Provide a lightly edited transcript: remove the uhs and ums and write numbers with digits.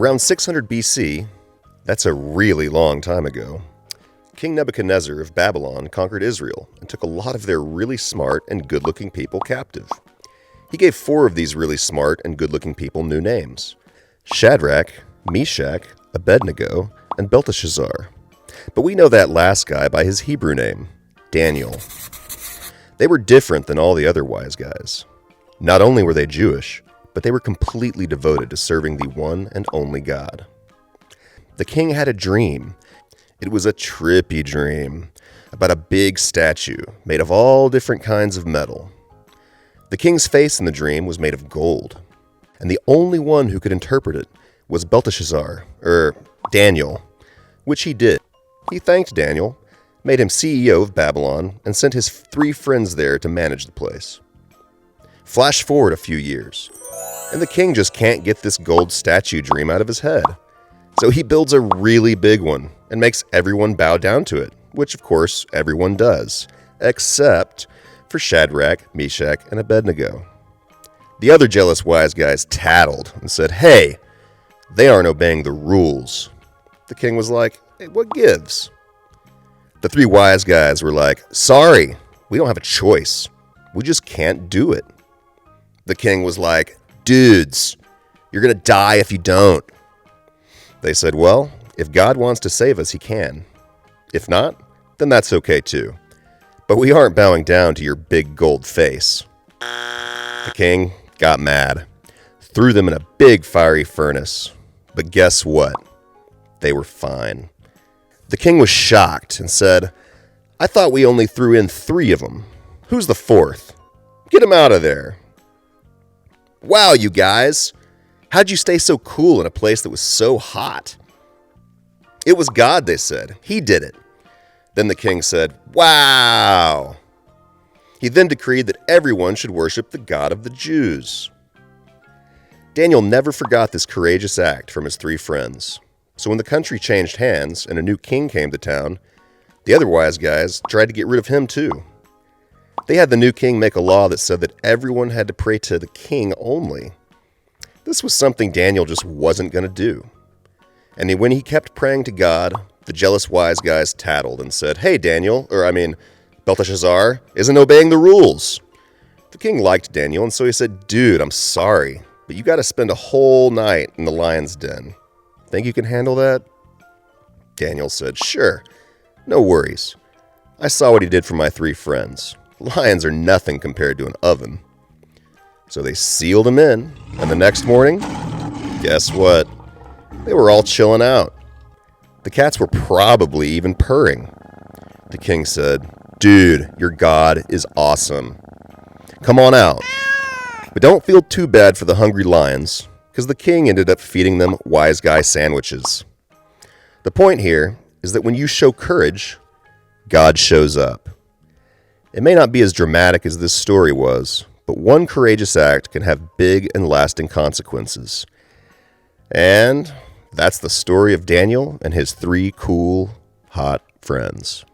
Around 600 BC, that's a really long time ago, King Nebuchadnezzar of Babylon conquered Israel and took a lot of their really smart and good-looking people captive. He gave 4 of these really smart and good-looking people new names: Shadrach, Meshach, Abednego, and Belteshazzar. But we know that last guy by his Hebrew name, Daniel. They were different than all the other wise guys. Not only were they Jewish, but they were completely devoted to serving the one and only God. The king had a dream. It was a trippy dream about a big statue made of all different kinds of metal. The king's face in the dream was made of gold, and the only one who could interpret it was Belteshazzar, Daniel, which he did. He thanked Daniel, made him CEO of Babylon, and sent his 3 friends there to manage the place. Flash forward a few years, and the king just can't get this gold statue dream out of his head. So he builds a really big one and makes everyone bow down to it, which of course everyone does, except for Shadrach, Meshach, and Abednego. The other jealous wise guys tattled and said, "Hey, they aren't obeying the rules." The king was like, "Hey, what gives?" The 3 wise guys were like, "Sorry, we don't have a choice. We just can't do it." The king was like, "Dudes, you're going to die if you don't." They said, "Well, if God wants to save us, he can. If not, then that's okay too. But we aren't bowing down to your big gold face." The king got mad, threw them in a big fiery furnace. But guess what? They were fine. The king was shocked and said, "I thought we only threw in 3 of them. Who's the 4th? Get him out of there." "Wow, you guys. How'd you stay so cool in a place that was so hot?" "It was God," they said. "He did it." Then the king said, "Wow." He then decreed that everyone should worship the God of the Jews. Daniel never forgot this courageous act from his 3 friends. So when the country changed hands and a new king came to town, the other wise guys tried to get rid of him too. They had the new king make a law that said that everyone had to pray to the king only. This was something Daniel just wasn't going to do. And when he kept praying to God, the jealous wise guys tattled and said, "Hey, Belteshazzar isn't obeying the rules." The king liked Daniel, and so he said, "Dude, I'm sorry, but you got to spend a whole night in the lion's den. Think you can handle that?" Daniel said, "Sure, no worries. I saw what he did for my 3 friends. Lions are nothing compared to an oven." So they sealed him in, and the next morning, guess what? They were all chilling out. The cats were probably even purring. The king said, "Dude, your God is awesome. Come on out. But don't feel too bad for the hungry lions, because the king ended up feeding them wise guy sandwiches." The point here is that when you show courage, God shows up. It may not be as dramatic as this story was, but one courageous act can have big and lasting consequences. And that's the story of Daniel and his 3 cool, hot friends.